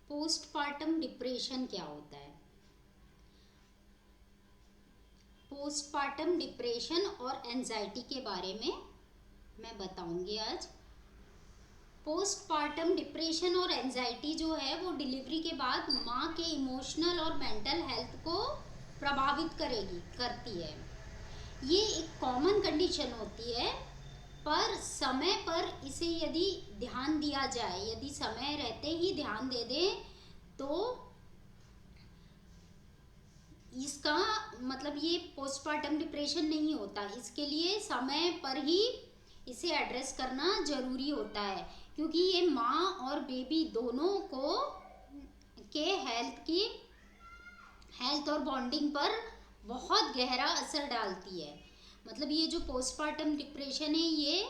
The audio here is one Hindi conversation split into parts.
पोस्टपार्टम डिप्रेशन क्या होता है? पोस्टपार्टम डिप्रेशन और एंजाइटी के बारे में मैं बताऊंगी आज। पोस्टपार्टम डिप्रेशन और एंजाइटी जो है वो डिलीवरी के बाद माँ के इमोशनल और मेंटल हेल्थ को प्रभावित करती है। ये एक कॉमन कंडीशन होती है, पर समय पर इसे यदि ध्यान दिया जाए, यदि समय रहते ही ध्यान दे दें तो इसका मतलब ये पोस्टपार्टम डिप्रेशन नहीं होता। इसके लिए समय पर ही इसे एड्रेस करना ज़रूरी होता है, क्योंकि ये माँ और बेबी दोनों को के हेल्थ और बॉन्डिंग पर बहुत गहरा असर डालती है। मतलब ये जो पोस्टपार्टम डिप्रेशन है ये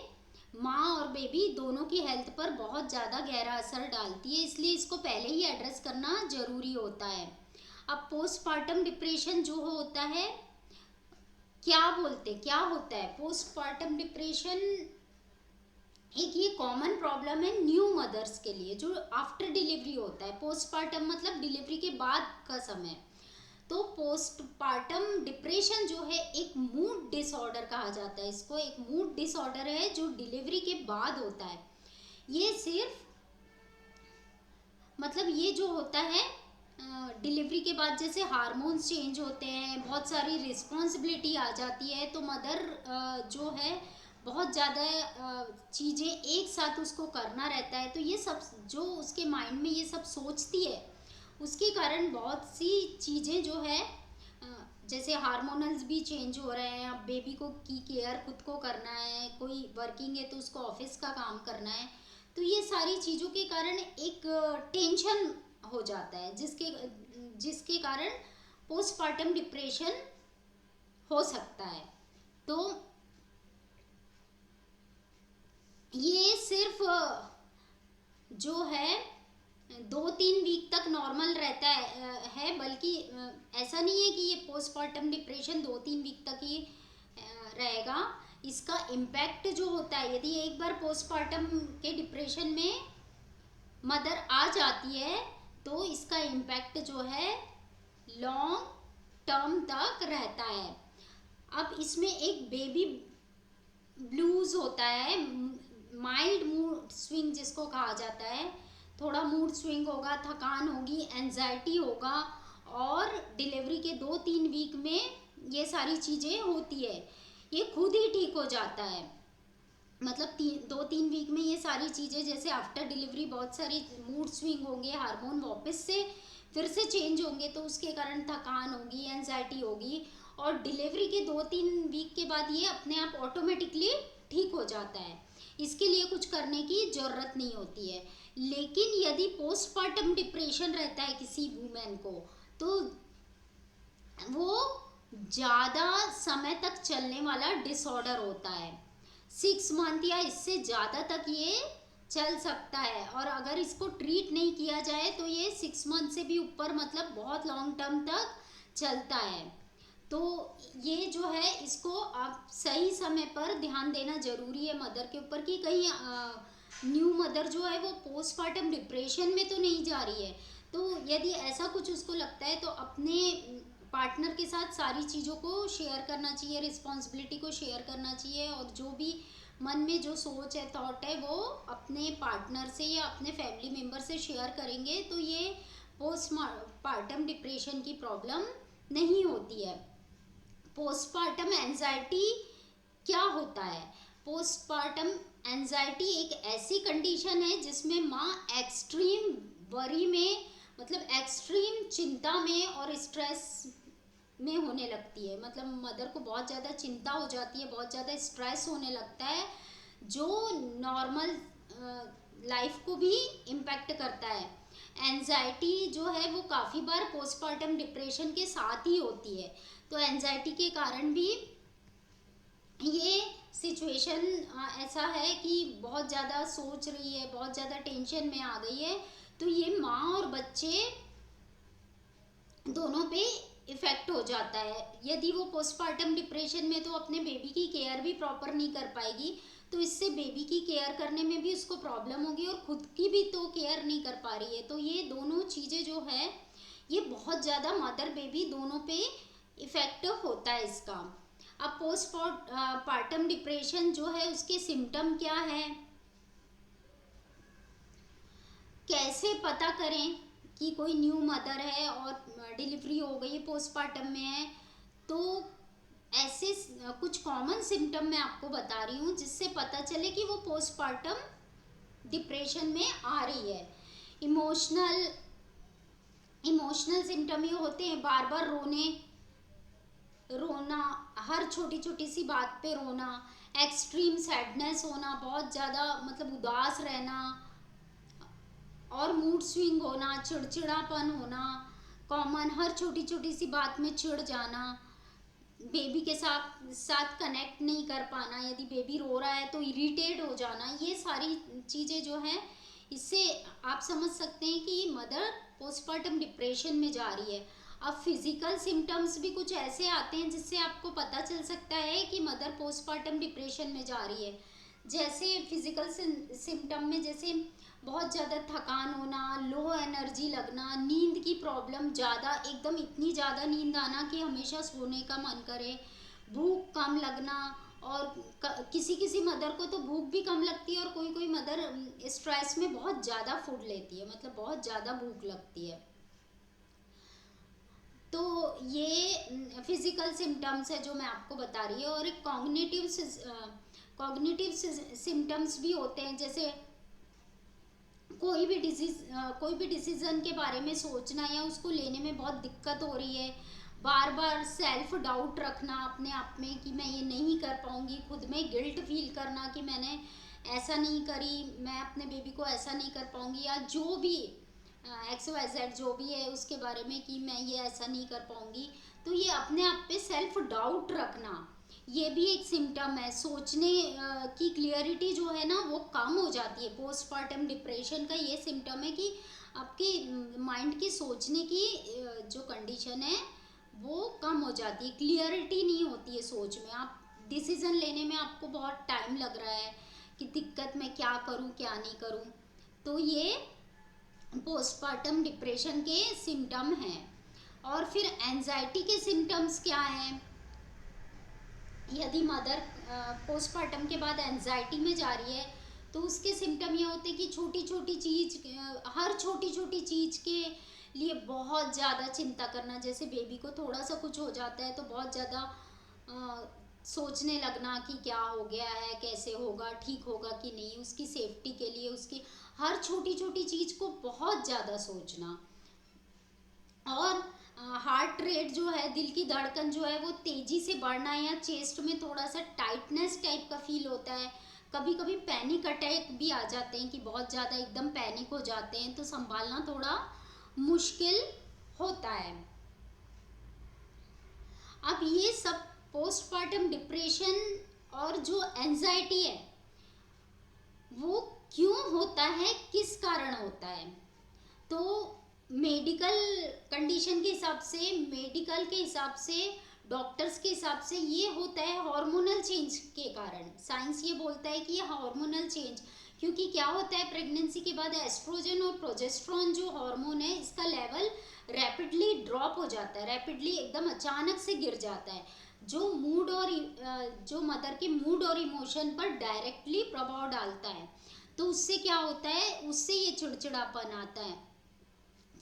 माँ और बेबी दोनों की हेल्थ पर बहुत ज़्यादा गहरा असर डालती है, इसलिए इसको पहले ही एड्रेस करना ज़रूरी होता है। अब पोस्टपार्टम डिप्रेशन जो होता है, क्या होता है पोस्टपार्टम डिप्रेशन? एक ये कॉमन प्रॉब्लम है न्यू मदर्स के लिए जो आफ्टर डिलीवरी होता है। पोस्टपार्टम मतलब डिलीवरी के बाद का समय। तो पोस्टपार्टम डिप्रेशन जो है एक मूड डिसऑर्डर कहा जाता है इसको। एक मूड डिसऑर्डर है जो डिलीवरी के बाद होता है। ये सिर्फ मतलब ये जो होता है डिलीवरी के बाद, जैसे हार्मोन्स चेंज होते हैं, बहुत सारी रिस्पॉन्सिबिलिटी आ जाती है, तो मदर जो है बहुत ज़्यादा चीज़ें एक साथ उसको करना रहता है। तो ये सब जो उसके माइंड में ये सब सोचती है, उसके कारण बहुत सी चीज़ें जो है जैसे हार्मोनल्स भी चेंज हो रहे हैं। अब बेबी को की केयर खुद को करना है, कोई वर्किंग है तो उसको ऑफिस का काम करना है, तो ये सारी चीज़ों के कारण एक टेंशन हो जाता है, जिसके जिसके कारण पोस्टपार्टम डिप्रेशन हो सकता है। तो ये सिर्फ जो है 2-3 वीक तक नॉर्मल रहता है, बल्कि ऐसा नहीं है कि ये पोस्टपार्टम डिप्रेशन 2-3 वीक तक ही रहेगा। इसका इम्पैक्ट जो होता है, यदि एक बार पोस्टपार्टम के डिप्रेशन में मदर आ जाती है तो इसका इम्पैक्ट जो है लॉन्ग टर्म तक रहता है। अब इसमें एक बेबी ब्लूज होता है, माइल्ड मूड स्विंग जिसको कहा जाता है। थोड़ा मूड स्विंग होगा, थकान होगी, एंजाइटी होगा, और डिलीवरी के 2-3 वीक में ये सारी चीज़ें होती है। ये खुद ही ठीक हो जाता है। मतलब 2-3 वीक में ये सारी चीज़ें, जैसे आफ्टर डिलीवरी बहुत सारी मूड स्विंग होंगे, हार्मोन वापस से फिर से चेंज होंगे, तो उसके कारण थकान होगी, एंजाइटी होगी, और डिलीवरी के 2-3 वीक के बाद ये अपने आप ऑटोमेटिकली ठीक हो जाता है। इसके लिए कुछ करने की ज़रूरत नहीं होती है। लेकिन यदि पोस्टपार्टम डिप्रेशन रहता है किसी वुमेन को, तो वो ज़्यादा समय तक चलने वाला डिसऑर्डर होता है। 6 मंथ या इससे ज़्यादा तक ये चल सकता है, और अगर इसको ट्रीट नहीं किया जाए तो ये 6 मंथ से भी ऊपर, मतलब बहुत लॉन्ग टर्म तक चलता है। तो ये जो है इसको आप सही समय पर ध्यान देना ज़रूरी है मदर के ऊपर, कि कहीं न्यू मदर जो है वो पोस्टपार्टम डिप्रेशन में तो नहीं जा रही है। तो यदि ऐसा कुछ उसको लगता है तो अपने पार्टनर के साथ सारी चीज़ों को शेयर करना चाहिए, रिस्पॉन्सिबिलिटी को शेयर करना चाहिए, और जो भी मन में जो सोच है, थॉट है, वो अपने पार्टनर से या अपने फैमिली मेम्बर से शेयर करेंगे तो ये पोस्टपार्टम डिप्रेशन की प्रॉब्लम नहीं होती है। पोस्टपार्टम एंजाइटी क्या होता है? पोस्टपार्टम एंजाइटी एक ऐसी कंडीशन है जिसमें माँ एक्सट्रीम वरी में, मतलब एक्सट्रीम चिंता में और स्ट्रेस में होने लगती है। मतलब मदर को बहुत ज़्यादा चिंता हो जाती है, बहुत ज़्यादा स्ट्रेस होने लगता है, जो नॉर्मल लाइफ को भी इम्पैक्ट करता है। एंजाइटी जो है वो काफ़ी बार पोस्टपार्टम डिप्रेशन के साथ ही होती है। तो एंजाइटी के कारण भी ये सिचुएशन ऐसा है कि बहुत ज़्यादा सोच रही है, बहुत ज़्यादा टेंशन में आ गई है, तो ये माँ और बच्चे दोनों पे इफ़ेक्ट हो जाता है। यदि वो पोस्टपार्टम डिप्रेशन में तो अपने बेबी की केयर भी प्रॉपर नहीं कर पाएगी, तो इससे बेबी की केयर करने में भी उसको प्रॉब्लम होगी और खुद की भी तो केयर नहीं कर पा रही है। तो ये दोनों चीज़ें जो है ये बहुत ज़्यादा मदर बेबी दोनों पे इफेक्ट होता है इसका। अब पोस्ट पार्टम डिप्रेशन जो है उसके सिम्टम क्या है, कैसे पता करें कि कोई न्यू मदर है और डिलीवरी हो गई है, पोस्टमार्टम में है। तो ऐसे कुछ कॉमन सिम्टम मैं आपको बता रही हूँ जिससे पता चले कि वो पोस्टमार्टम डिप्रेशन में आ रही है। इमोशनल इमोशनल सिम्टम ये होते हैं बार बार रोना, हर छोटी छोटी सी बात पे रोना, एक्सट्रीम सैडनेस होना, बहुत ज़्यादा मतलब उदास रहना और मूड स्विंग होना, चिड़चिड़ापन होना, कॉमन हर छोटी छोटी सी बात में चिढ़ जाना, बेबी के साथ साथ कनेक्ट नहीं कर पाना, यदि बेबी रो रहा है तो इरिटेट हो जाना, ये सारी चीज़ें जो हैं इससे आप समझ सकते हैं कि मदर पोस्टमार्टम डिप्रेशन में जा रही है। अब फिजिकल सिम्टम्स भी कुछ ऐसे आते हैं जिससे आपको पता चल सकता है कि मदर पोस्टमार्टम डिप्रेशन में जा रही है। जैसे फिजिकल सिम्टम में जैसे बहुत ज़्यादा थकान होना, लो एनर्जी लगना, नींद की प्रॉब्लम ज़्यादा, एकदम इतनी ज़्यादा नींद आना कि हमेशा सोने का मन करे, भूख कम लगना, और किसी किसी मदर को तो भूख भी कम लगती है और कोई कोई मदर स्ट्रेस में बहुत ज़्यादा फूड लेती है, मतलब बहुत ज़्यादा भूख लगती है। तो ये फिजिकल सिम्टम्स है जो मैं आपको बता रही हूँ। और एक कॉग्निटिव सिम्टम्स भी होते हैं, जैसे कोई भी डिसीजन के बारे में सोचना या उसको लेने में बहुत दिक्कत हो रही है, बार बार सेल्फ डाउट रखना अपने आप में कि मैं ये नहीं कर पाऊंगी, खुद में गिल्ट फील करना कि मैंने ऐसा नहीं करी, मैं अपने बेबी को ऐसा नहीं कर पाऊंगी, या जो भी एक्स वाई जेड जो भी है उसके बारे में कि मैं ये ऐसा नहीं कर पाऊंगी। तो ये अपने आप पे सेल्फ डाउट रखना ये भी एक सिम्टम है। सोचने की क्लियरिटी जो है ना वो कम हो जाती है। पोस्टमार्टम डिप्रेशन का ये सिम्टम है कि आपकी माइंड की सोचने की जो कंडीशन है वो कम हो जाती है, क्लियरिटी नहीं होती है सोच में, आप डिसीजन लेने में आपको बहुत टाइम लग रहा है कि दिक्कत मैं क्या करूं क्या नहीं करूं। तो ये पोस्टमार्टम डिप्रेशन के सिम्टम हैं। और फिर एंजाइटी के सिम्टम्स क्या हैं, यदि मदर पोस्टमार्टम के बाद एंजाइटी में जा रही है तो उसके सिम्टम ये होते हैं कि छोटी छोटी चीज़, हर छोटी छोटी चीज़ के लिए बहुत ज़्यादा चिंता करना। जैसे बेबी को थोड़ा सा कुछ हो जाता है तो बहुत ज़्यादा सोचने लगना कि क्या हो गया है, कैसे होगा, ठीक होगा कि नहीं, उसकी सेफ्टी के लिए उसकी हर छोटी छोटी चीज़ को बहुत ज़्यादा सोचना। और हार्ट रेट जो है, दिल की धड़कन जो है वो तेज़ी से बढ़ना, या चेस्ट में थोड़ा सा टाइटनेस टाइप का फील होता है। कभी कभी पैनिक अटैक भी आ जाते हैं कि बहुत ज़्यादा एकदम पैनिक हो जाते हैं, तो संभालना थोड़ा मुश्किल होता है। अब ये सब पोस्टमार्टम डिप्रेशन और जो एंजाइटी है वो क्यों होता है, किस कारण होता है। तो मेडिकल कंडीशन के हिसाब से, मेडिकल के हिसाब से, डॉक्टर्स के हिसाब से ये होता है हार्मोनल चेंज के कारण। साइंस ये बोलता है कि ये हार्मोनल चेंज, क्योंकि क्या होता है प्रेगनेंसी के बाद एस्ट्रोजन और प्रोजेस्ट्रॉन जो हार्मोन है इसका लेवल रैपिडली ड्रॉप हो जाता है, रैपिडली एकदम अचानक से गिर जाता है, जो मूड और जो मदर के मूड और इमोशन पर डायरेक्टली प्रभाव डालता है। तो उससे क्या होता है, उससे ये चिड़चिड़ापन आता है।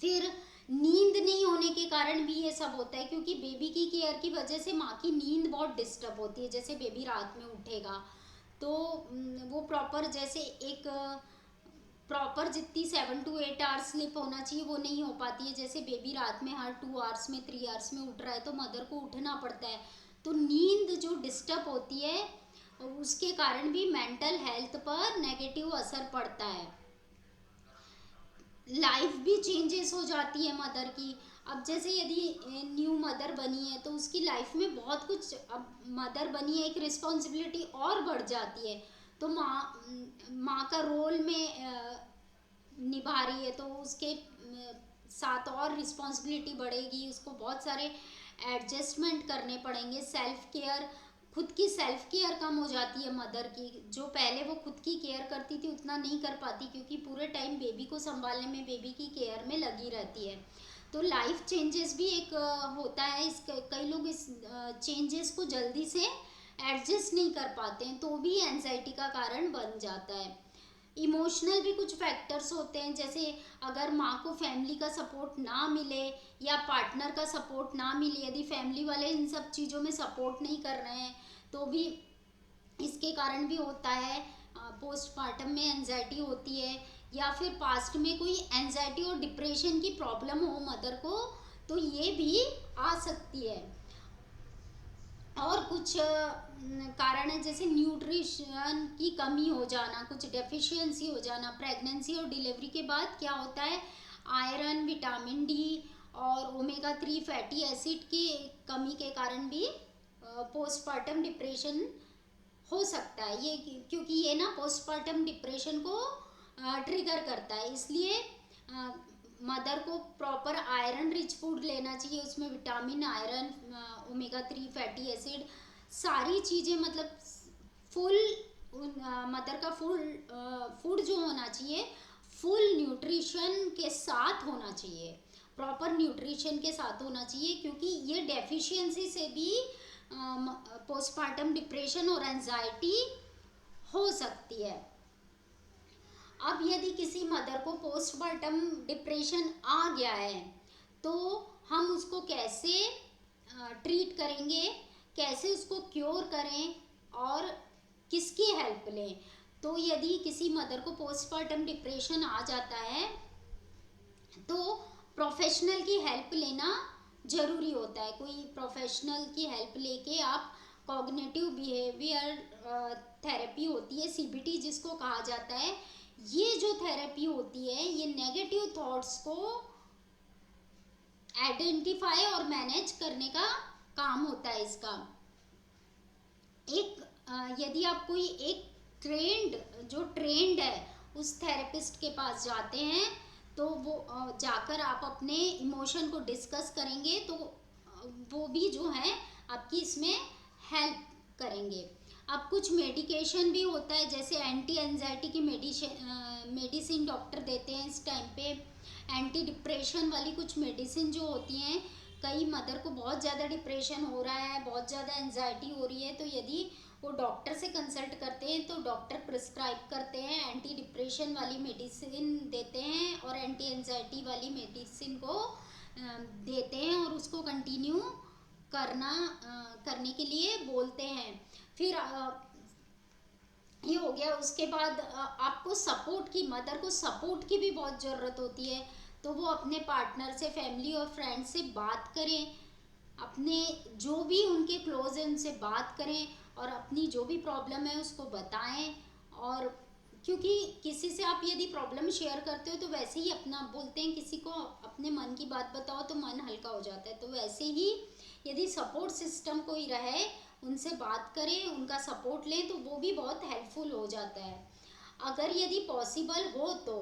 फिर नींद नहीं होने के कारण भी ये सब होता है, क्योंकि बेबी की केयर की वजह से माँ की नींद बहुत डिस्टर्ब होती है। जैसे बेबी रात में उठेगा तो वो प्रॉपर, जैसे एक प्रॉपर जितनी 7 to 8 आवर्स स्लिप होना चाहिए वो नहीं हो पाती है। जैसे बेबी रात में हर 2 आवर्स में 3 आवर्स में उठ रहा है तो मदर को उठना पड़ता है, तो नींद जो डिस्टर्ब होती है उसके कारण भी मेंटल हेल्थ पर नेगेटिव असर पड़ता है। लाइफ भी चेंजेस हो जाती है मदर की। अब जैसे यदि न्यू मदर बनी है तो उसकी लाइफ में बहुत कुछ, अब मदर बनी है एक रिस्पॉन्सिबिलिटी और बढ़ जाती है, तो माँ का रोल में निभा रही है तो उसके साथ और रिस्पॉन्सिबिलिटी बढ़ेगी, उसको बहुत सारे एडजस्टमेंट करने पड़ेंगे, सेल्फ केयर खुद की सेल्फ केयर कम हो जाती है मदर की। जो पहले वो खुद की केयर करती थी उतना नहीं कर पाती, क्योंकि पूरे टाइम बेबी को संभालने में, बेबी की केयर में लगी रहती है। तो लाइफ चेंजेस भी एक होता है। इस कई लोग इस चेंजेस को जल्दी से एडजस्ट नहीं कर पाते हैं, तो भी एंजाइटी का कारण बन जाता है। इमोशनल भी कुछ फैक्टर्स होते हैं, जैसे अगर माँ को फैमिली का सपोर्ट ना मिले या पार्टनर का सपोर्ट ना मिले, यदि फैमिली वाले इन सब चीज़ों में सपोर्ट नहीं कर रहे हैं, तो भी इसके कारण भी होता है। पोस्टमार्टम में एंजाइटी होती है, या फिर पास्ट में कोई एंजाइटी और डिप्रेशन की प्रॉब्लम हो मदर को, तो ये भी आ सकती है। और कुछ कारण है, जैसे न्यूट्रिशन की कमी हो जाना, कुछ डेफिशिएंसी हो जाना। प्रेगनेंसी और डिलीवरी के बाद क्या होता है, आयरन, विटामिन डी और ओमेगा 3 फैटी एसिड की कमी के कारण भी पोस्टपार्टम डिप्रेशन हो सकता है। ये क्योंकि ये ना पोस्टपार्टम डिप्रेशन को ट्रिगर करता है, इसलिए मदर को प्रॉपर आयरन रिच फूड लेना चाहिए। उसमें vitamin, iron, omega 3 fatty acid, सारी चीज़ें, मतलब फुल मदर का फुल फूड जो होना चाहिए, फुल न्यूट्रिशन के साथ होना चाहिए, प्रॉपर न्यूट्रिशन के साथ होना चाहिए, क्योंकि ये डेफिशिएंसी से भी पोस्टपार्टम डिप्रेशन और एंजाइटी हो सकती है। अब यदि किसी मदर को पोस्टमार्टम डिप्रेशन आ गया है, तो हम उसको कैसे ट्रीट करेंगे, कैसे उसको क्योर करें और किसकी हेल्प लें। तो यदि किसी मदर को पोस्टमार्टम डिप्रेशन आ जाता है, तो प्रोफेशनल की हेल्प लेना ज़रूरी होता है। कोई प्रोफेशनल की हेल्प लेके आप, कॉग्निटिव बिहेवियर थेरेपी होती है, सीबीटी जिसको कहा जाता है, ये जो थेरेपी होती है, ये नेगेटिव थॉट्स को आइडेंटिफाई और मैनेज करने का काम होता है इसका। एक यदि आप कोई एक ट्रेंड है उस थेरेपिस्ट के पास जाते हैं, तो वो जाकर आप अपने इमोशन को डिस्कस करेंगे, तो वो भी जो है आपकी इसमें हेल्प करेंगे। अब कुछ मेडिकेशन भी होता है, जैसे एंटी एंजाइटी की मेडिसिन डॉक्टर देते हैं इस टाइम पे। एंटी डिप्रेशन वाली कुछ मेडिसिन जो होती हैं, कई मदर को बहुत ज़्यादा डिप्रेशन हो रहा है, बहुत ज़्यादा एंजाइटी हो रही है, तो यदि वो डॉक्टर से कंसल्ट करते हैं, तो डॉक्टर प्रिस्क्राइब करते हैं, एंटी डिप्रेशन वाली मेडिसिन देते हैं और एंटी एंजाइटी वाली मेडिसिन को देते हैं, और उसको कंटिन्यू करने के लिए बोलते हैं। फिर ये हो गया। उसके बाद आपको सपोर्ट की, मदर को सपोर्ट की भी बहुत ज़रूरत होती है, तो वो अपने पार्टनर से, फैमिली और फ्रेंड से बात करें, अपने जो भी उनके क्लोज हैं उनसे बात करें, और अपनी जो भी प्रॉब्लम है उसको बताएं। और क्योंकि किसी से आप यदि प्रॉब्लम शेयर करते हो, तो वैसे ही, अपना बोलते हैं, किसी को अपने मन की बात बताओ तो मन हल्का हो जाता है, तो वैसे ही यदि सपोर्ट सिस्टम कोई रहे, उनसे बात करें, उनका सपोर्ट लें, तो वो भी बहुत हेल्पफुल हो जाता है। अगर यदि पॉसिबल हो तो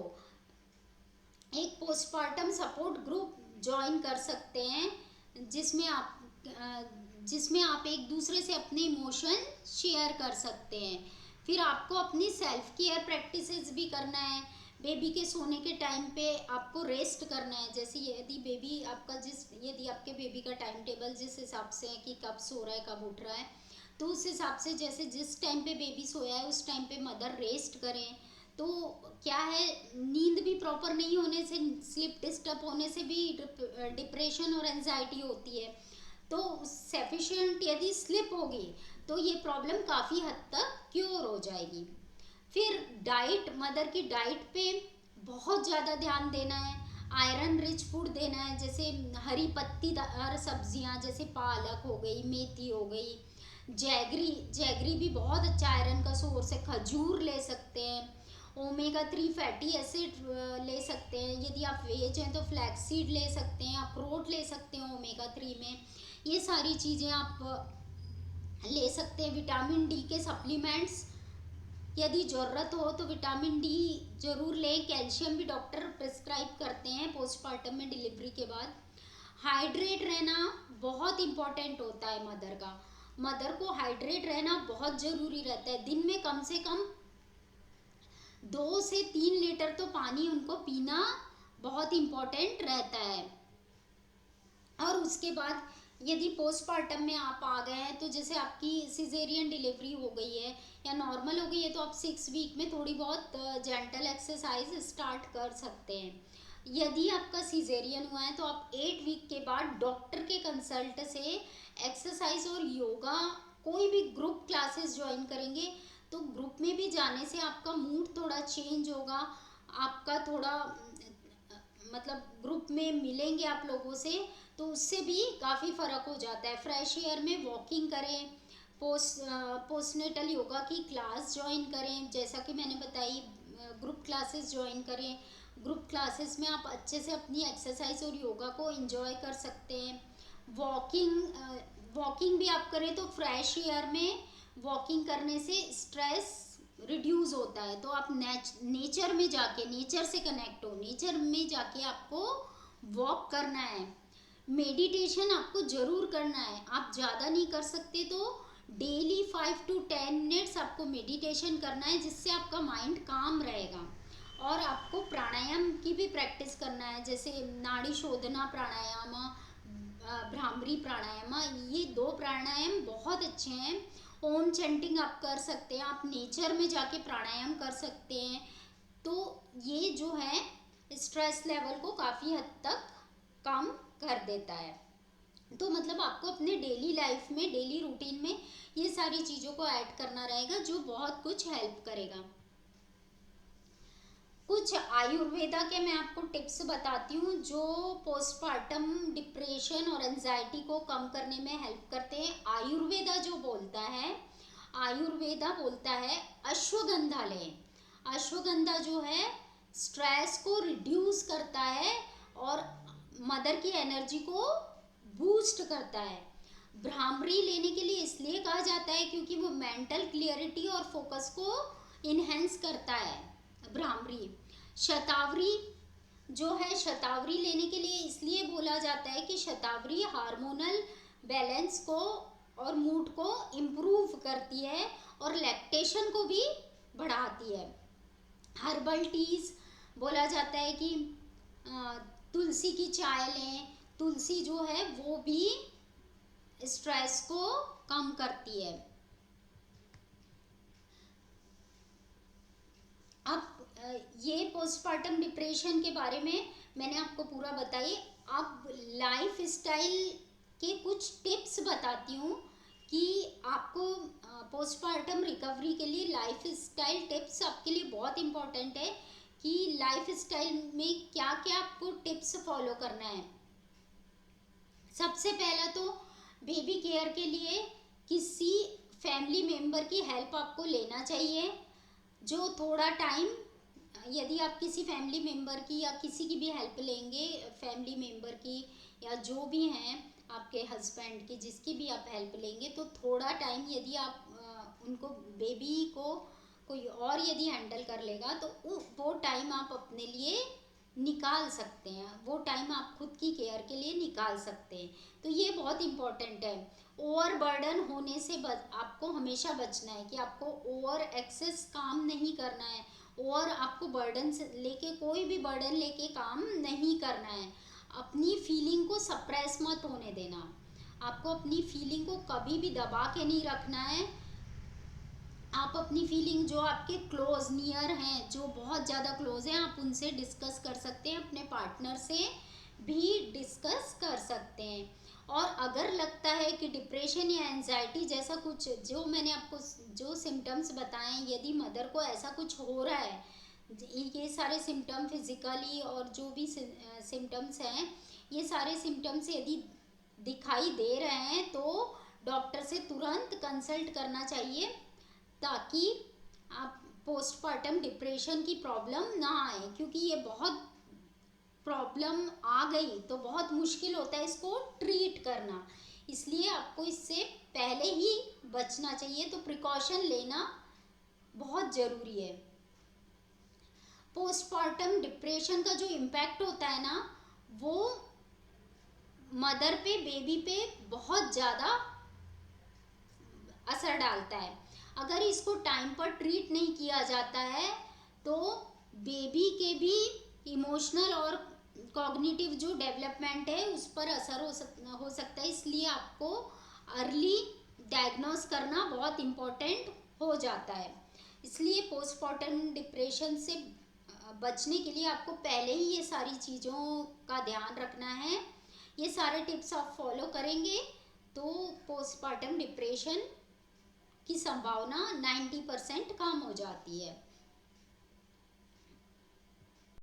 एक पोस्टपार्टम सपोर्ट ग्रुप ज्वाइन कर सकते हैं, जिसमें आप एक दूसरे से अपने इमोशन शेयर कर सकते हैं। फिर आपको अपनी सेल्फ केयर प्रैक्टिसेस भी करना है। बेबी के सोने के टाइम पे आपको रेस्ट करना है। जैसे यदि आपके बेबी का टाइम टेबल जिस हिसाब से है कि कब सो रहा है, कब उठ रहा है, तो उस हिसाब से, जैसे जिस टाइम पे बेबी सोया है उस टाइम पे मदर रेस्ट करें। तो क्या है, नींद भी प्रॉपर नहीं होने से, स्लीप डिस्टर्ब होने से भी डिप्रेशन और एंजाइटी होती है। तो सफिशिएंट यदि स्लिप होगी, तो ये प्रॉब्लम काफ़ी हद तक क्योर हो जाएगी। फिर डाइट, मदर की डाइट पे बहुत ज़्यादा ध्यान देना है। आयरन रिच फूड देना है, जैसे हरी पत्तीदार सब्जियां, जैसे पालक हो गई, मेथी हो गई, जैगरी भी बहुत अच्छा आयरन का सोर्स है। खजूर ले सकते हैं। ओमेगा 3 फैटी एसिड ले सकते हैं। यदि आप वेज हैं तो फ्लैक्सीड ले सकते हैं, अखरोट ले सकते हैं ओमेगा 3 में। ये सारी चीज़ें आप ले सकते हैं। विटामिन डी के सप्लीमेंट्स यदि ज़रूरत हो तो विटामिन डी ज़रूर लें। कैल्शियम भी डॉक्टर प्रिस्क्राइब करते हैं पोस्टपार्टम में, डिलीवरी के बाद। हाइड्रेट रहना बहुत इम्पॉर्टेंट होता है मदर का। मदर को हाइड्रेट रहना बहुत ज़रूरी रहता है। दिन में कम से कम 2 से 3 लीटर तो पानी उनको पीना बहुत इम्पोर्टेंट रहता है। और उसके बाद यदि पोस्टपार्टम में आप आ गए हैं, तो जैसे आपकी सिजेरियन डिलीवरी हो गई है या नॉर्मल हो गई है, तो आप 6 वीक में थोड़ी बहुत जेंटल एक्सरसाइज स्टार्ट कर सकते हैं। यदि आपका सिजेरियन हुआ है तो आप 8 वीक के बाद डॉक्टर के कंसल्ट से एक्सरसाइज और योगा कोई भी ग्रुप क्लासेस ज्वाइन करेंगे, तो ग्रुप में भी जाने से आपका मूड थोड़ा चेंज होगा, आपका थोड़ा मतलब ग्रुप में मिलेंगे आप लोगों से, तो उससे भी काफ़ी फ़र्क हो जाता है। फ्रेश एयर में वॉकिंग करें, पोस्टनेटल योगा की क्लास ज्वाइन करें, जैसा कि मैंने बताई, ग्रुप क्लासेस ज्वाइन करें। ग्रुप क्लासेस में आप अच्छे से अपनी एक्सरसाइज और योगा को एंजॉय कर सकते हैं। वॉकिंग भी आप करें तो फ्रेश एयर में वॉकिंग करने से स्ट्रेस रिड्यूस होता है। तो आप नेचर में जाके, नेचर से कनेक्ट हो, नेचर में जाके आपको वॉक करना है। मेडिटेशन आपको ज़रूर करना है, आप ज़्यादा नहीं कर सकते तो डेली 5 to 10 मिनट्स आपको मेडिटेशन करना है, जिससे आपका माइंड काम रहेगा। और आपको प्राणायाम की भी प्रैक्टिस करना है, जैसे नाड़ी शोधना प्राणायाम, भ्रामरी प्राणायाम, ये 2 प्राणायाम बहुत अच्छे हैं। ओम चैंटिंग आप कर सकते हैं, आप नेचर में जाके प्राणायाम कर सकते हैं। तो ये जो है स्ट्रेस लेवल को काफ़ी हद तक कम कर देता है। तो मतलब आपको अपने डेली लाइफ में, डेली रूटीन में ये सारी चीज़ों को ऐड करना रहेगा, जो बहुत कुछ हेल्प करेगा। कुछ आयुर्वेदा के मैं आपको टिप्स बताती हूँ, जो पोस्टपार्टम डिप्रेशन और एंजाइटी को कम करने में हेल्प करते हैं। आयुर्वेदा बोलता है अश्वगंधा लें। अश्वगंधा जो है स्ट्रेस को रिड्यूस करता है और मदर की एनर्जी को बूस्ट करता है। भ्रामरी लेने के लिए इसलिए कहा जाता है क्योंकि वो मेंटल क्लियरिटी और फोकस को इन्हेंस करता है। भ्रामरी शतावरी जो है, शतावरी लेने के लिए इसलिए बोला जाता है कि शतावरी हार्मोनल बैलेंस को और मूड को इम्प्रूव करती है और लैक्टेशन को भी बढ़ाती है। हर्बल टीज बोला जाता है कि तुलसी की चाय लें। तुलसी जो है वो भी स्ट्रेस को कम करती है। अब ये पोस्टपार्टम डिप्रेशन के बारे में मैंने आपको पूरा बताई। अब लाइफ स्टाइल के कुछ टिप्स बताती हूँ कि आपको पोस्टपार्टम रिकवरी के लिए लाइफ स्टाइल टिप्स आपके लिए बहुत इम्पोर्टेंट है कि लाइफ स्टाइल में क्या क्या आपको टिप्स फॉलो करना है। सबसे पहला तो बेबी केयर के लिए किसी फैमिली मेम्बर की हेल्प आपको लेना चाहिए, जो थोड़ा टाइम, यदि आप किसी फैमिली मेम्बर की या किसी की भी हेल्प लेंगे, फैमिली मेम्बर की या जो भी हैं आपके हस्बैंड की, जिसकी भी आप हेल्प लेंगे, तो थोड़ा टाइम यदि आप उनको, बेबी को कोई और यदि हैंडल कर लेगा, तो वो टाइम आप अपने लिए निकाल सकते हैं, वो टाइम आप खुद की केयर के लिए निकाल सकते हैं। तो ये बहुत इम्पोर्टेंट है। ओवर बर्डन होने से आपको हमेशा बचना है कि आपको ओवर एक्सेस काम नहीं करना है, और आपको बर्डन से लेके, कोई भी बर्डन लेके काम नहीं करना है। अपनी फीलिंग को सप्रेस मत होने देना, आपको अपनी फीलिंग को कभी भी दबा के नहीं रखना है। आप अपनी फीलिंग, जो आपके क्लोज नियर हैं, जो बहुत ज़्यादा क्लोज हैं, आप उनसे डिस्कस कर सकते हैं, अपने पार्टनर से भी डिस्कस कर सकते हैं। और अगर लगता है कि डिप्रेशन या एंजाइटी जैसा कुछ, जो मैंने आपको जो सिम्टम्स बताएं, यदि मदर को ऐसा कुछ हो रहा है, ये सारे सिम्टम फिजिकली और जो भी सिम्टम्स हैं, ये सारे सिम्टम्स यदि दिखाई दे रहे हैं, तो डॉक्टर से तुरंत कंसल्ट करना चाहिए, ताकि आप पोस्टपार्टम डिप्रेशन की प्रॉब्लम ना आए। क्योंकि ये बहुत प्रॉब्लम आ गई तो बहुत मुश्किल होता है इसको ट्रीट करना, इसलिए आपको इससे पहले ही बचना चाहिए। तो प्रिकॉशन लेना बहुत ज़रूरी है। पोस्टपार्टम डिप्रेशन का जो इम्पैक्ट होता है ना, वो मदर पे, बेबी पे बहुत ज़्यादा असर डालता है। अगर इसको टाइम पर ट्रीट नहीं किया जाता है तो बेबी के भी इमोशनल और कॉग्निटिव जो डेवलपमेंट है उस पर असर हो सकता है। इसलिए आपको अर्ली डायग्नोस करना बहुत इम्पोर्टेंट हो जाता है। इसलिए पोस्टमार्टम डिप्रेशन से बचने के लिए आपको पहले ही ये सारी चीज़ों का ध्यान रखना है। ये सारे टिप्स आप फॉलो करेंगे तो पोस्टमार्टम डिप्रेशन की संभावना 90% कम हो जाती है।